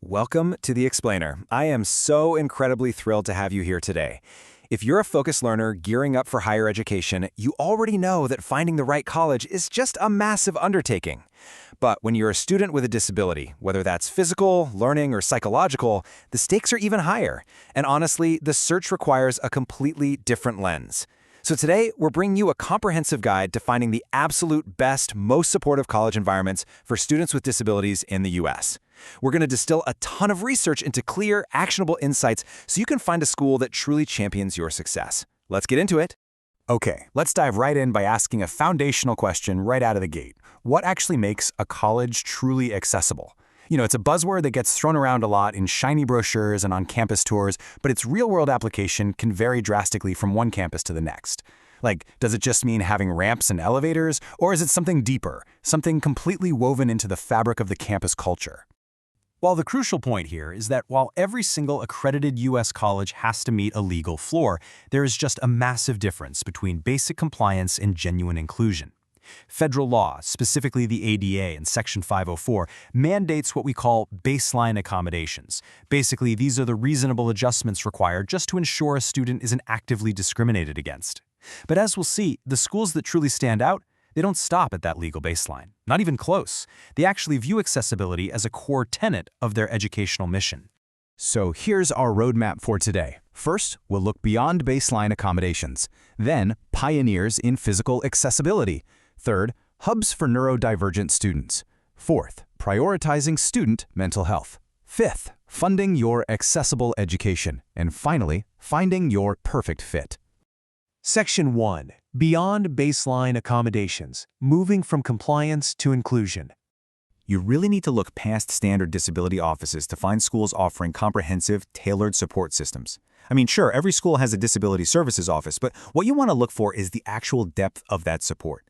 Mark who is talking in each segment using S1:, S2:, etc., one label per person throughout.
S1: Welcome to The Explainer. I am so incredibly thrilled to have you here today. If you're a focused learner gearing up for higher education, you already know that finding the right college is just a massive undertaking. But when you're a student with a disability, whether that's physical, learning, or psychological, the stakes are even higher. And honestly, the search requires a completely different lens. So today, we're bringing you a comprehensive guide to finding the absolute best, most supportive college environments for students with disabilities in the U.S. We're going to distill a ton of research into clear, actionable insights so you can find a school that truly champions your success. Let's get into it.
S2: Okay, let's dive right in by asking a foundational question right out of the gate. What actually makes a college truly accessible? It's a buzzword that gets thrown around a lot in shiny brochures and on campus tours, but its real-world application can vary drastically from one campus to the next. Does it just mean having ramps and elevators, or is it something deeper, something completely woven into the fabric of the campus culture? Well, the crucial point here is that while every single accredited U.S. college has to meet a legal floor, there is just a massive difference between basic compliance and genuine inclusion. Federal law, specifically the ADA in Section 504, mandates what we call baseline accommodations. Basically, these are the reasonable adjustments required just to ensure a student isn't actively discriminated against. But as we'll see, the schools that truly stand out, they don't stop at that legal baseline, not even close. They actually view accessibility as a core tenet of their educational mission. So here's our roadmap for today. First, we'll look beyond baseline accommodations. Then, pioneers in physical accessibility. Third, hubs for neurodivergent students. Fourth, prioritizing student mental health. Fifth, funding your accessible education. And finally, finding your perfect fit.
S3: Section 1. Beyond baseline accommodations, moving from compliance to inclusion.
S1: You really need to look past standard disability offices to find schools offering comprehensive, tailored support systems. Sure, every school has a disability services office, but what you want to look for is the actual depth of that support.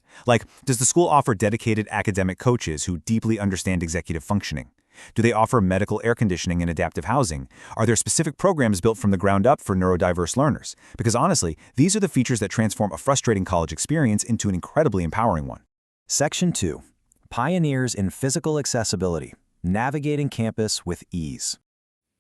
S1: Does the school offer dedicated academic coaches who deeply understand executive functioning? Do they offer medical air conditioning and adaptive housing? Are there specific programs built from the ground up for neurodiverse learners? Because honestly, these are the features that transform a frustrating college experience into an incredibly empowering one.
S4: Section 2. Pioneers in Physical Accessibility, Navigating Campus with Ease.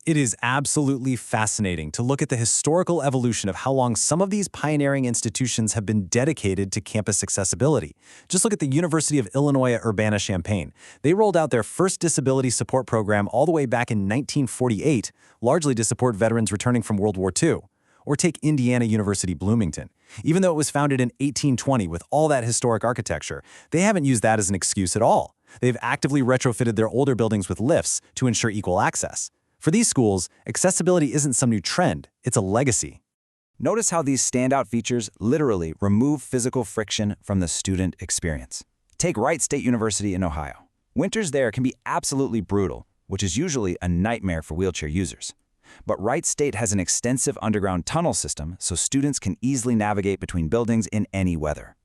S2: It is absolutely fascinating to look at the historical evolution of how long some of these pioneering institutions have been dedicated to campus accessibility. Just look at the University of Illinois at Urbana-Champaign. They rolled out their first disability support program all the way back in 1948, largely to support veterans returning from World War II. Or take Indiana University Bloomington. Even though it was founded in 1820 with all that historic architecture, they haven't used that as an excuse at all. They've actively retrofitted their older buildings with lifts to ensure equal access. For these schools, accessibility isn't some new trend, it's a legacy.
S4: Notice how these standout features literally remove physical friction from the student experience. Take Wright State University in Ohio. Winters there can be absolutely brutal, which is usually a nightmare for wheelchair users. But Wright State has an extensive underground tunnel system so students can easily navigate between buildings in any weather.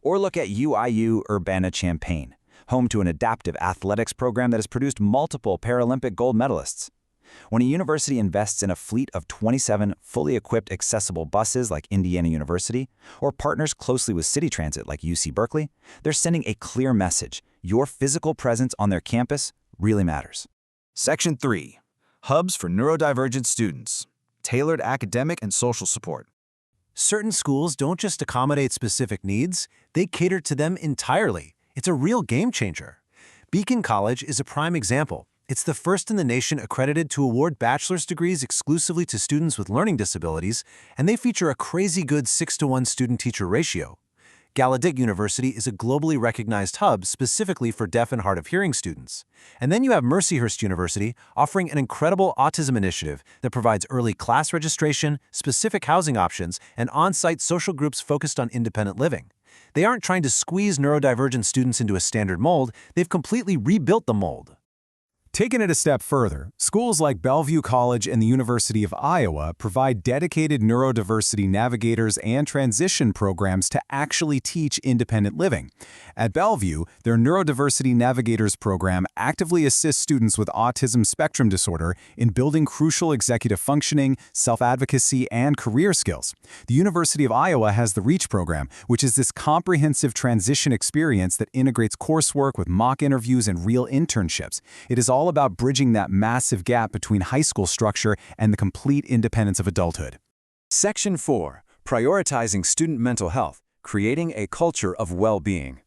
S4: Or look at UIU Urbana-Champaign, home to an adaptive athletics program that has produced multiple Paralympic gold medalists. When a university invests in a fleet of 27 fully equipped accessible buses like Indiana University, or partners closely with city transit like UC Berkeley, they're sending a clear message. Your physical presence on their campus really matters.
S5: Section 3. Hubs for neurodivergent students. Tailored academic and social support.
S3: Certain schools don't just accommodate specific needs, they cater to them entirely. It's a real game changer. Beacon College is a prime example. It's the first in the nation accredited to award bachelor's degrees exclusively to students with learning disabilities, and they feature a crazy good 6-to-1 student-teacher ratio. Gallaudet University is a globally recognized hub specifically for deaf and hard-of-hearing students. And then you have Mercyhurst University offering an incredible autism initiative that provides early class registration, specific housing options, and on-site social groups focused on independent living. They aren't trying to squeeze neurodivergent students into a standard mold, they've completely rebuilt the mold.
S2: Taking it a step further, schools like Bellevue College and the University of Iowa provide dedicated neurodiversity navigators and transition programs to actually teach independent living. At Bellevue, their Neurodiversity Navigators program actively assists students with autism spectrum disorder in building crucial executive functioning, self-advocacy, and career skills. The University of Iowa has the REACH program, which is this comprehensive transition experience that integrates coursework with mock interviews and real internships. It is all all about bridging that massive gap between high school structure and the complete independence of adulthood.
S1: Section 4. Prioritizing student mental health, creating a culture of well-being.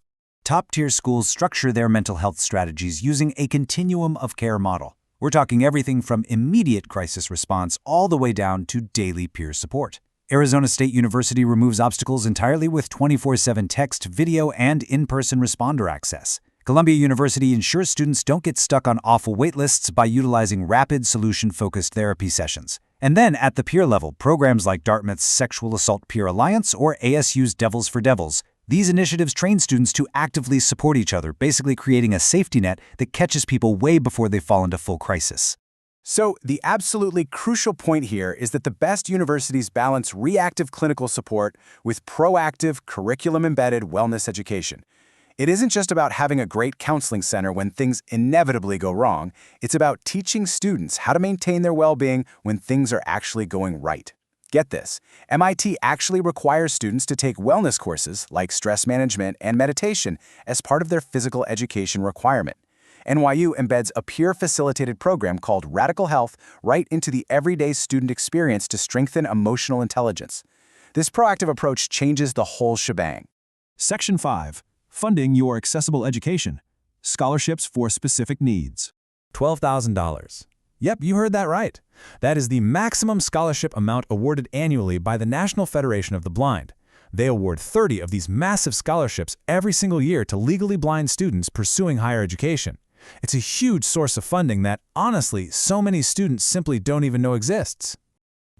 S4: Top-tier schools structure their mental health strategies using a continuum of care model. We're talking everything from immediate crisis response all the way down to daily peer support. Arizona State University removes obstacles entirely with 24/7 text, video, and in-person responder access. Columbia University ensures students don't get stuck on awful waitlists by utilizing rapid, solution-focused therapy sessions. And then at the peer level, programs like Dartmouth's Sexual Assault Peer Alliance or ASU's Devils for Devils. These initiatives train students to actively support each other, basically creating a safety net that catches people way before they fall into full crisis.
S2: So, the absolutely crucial point here is that the best universities balance reactive clinical support with proactive, curriculum-embedded wellness education. It isn't just about having a great counseling center when things inevitably go wrong. It's about teaching students how to maintain their well-being when things are actually going right. Get this, MIT actually requires students to take wellness courses like stress management and meditation as part of their physical education requirement. NYU embeds a peer-facilitated program called Radical Health right into the everyday student experience to strengthen emotional intelligence. This proactive approach changes the whole shebang.
S6: Section 5. Funding your accessible education. Scholarships for specific needs.
S1: $12,000. Yep, you heard that right. That is the maximum scholarship amount awarded annually by the National Federation of the Blind. They award 30 of these massive scholarships every single year to legally blind students pursuing higher education. It's a huge source of funding that, honestly, so many students simply don't even know exists.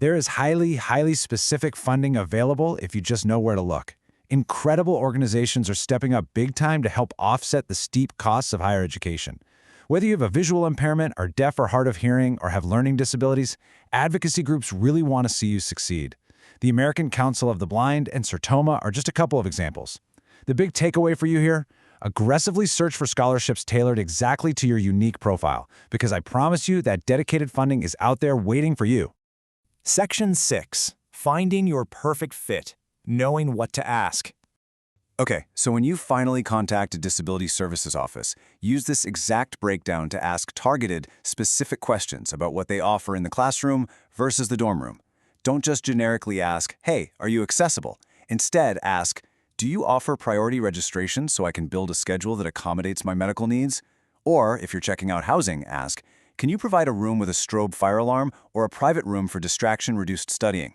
S1: There is highly specific funding available if you just know where to look. Incredible organizations are stepping up big time to help offset the steep costs of higher education. Whether you have a visual impairment, are deaf or hard of hearing, or have learning disabilities, advocacy groups really want to see you succeed. The American Council of the Blind and Sertoma are just a couple of examples. The big takeaway for you here? Aggressively search for scholarships tailored exactly to your unique profile, because I promise you that dedicated funding is out there waiting for you.
S7: Section 6. Finding your perfect fit. Knowing what to ask.
S1: Okay, so when you finally contact a disability services office, use this exact breakdown to ask targeted, specific questions about what they offer in the classroom versus the dorm room. Don't just generically ask, "Hey, are you accessible?" Instead, ask, "Do you offer priority registration so I can build a schedule that accommodates my medical needs?" Or, if you're checking out housing, ask, "Can you provide a room with a strobe fire alarm or a private room for distraction-reduced studying?"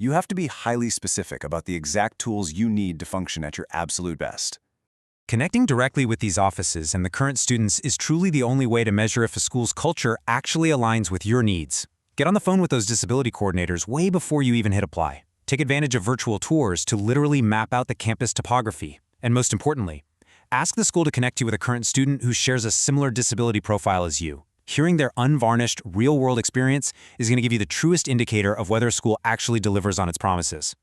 S1: You have to be highly specific about the exact tools you need to function at your absolute best.
S2: Connecting directly with these offices and the current students is truly the only way to measure if a school's culture actually aligns with your needs. Get on the phone with those disability coordinators way before you even hit apply. Take advantage of virtual tours to literally map out the campus topography. And most importantly, ask the school to connect you with a current student who shares a similar disability profile as you. Hearing their unvarnished, real-world experience is going to give you the truest indicator of whether a school actually delivers on its promises.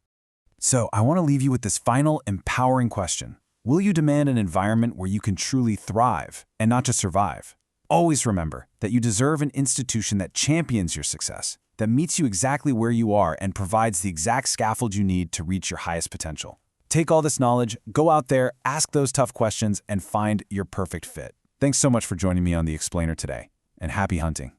S1: So, I want to leave you with this final, empowering question. Will you demand an environment where you can truly thrive and not just survive? Always remember that you deserve an institution that champions your success, that meets you exactly where you are and provides the exact scaffold you need to reach your highest potential. Take all this knowledge, go out there, ask those tough questions, and find your perfect fit. Thanks so much for joining me on The Explainer today, and happy hunting.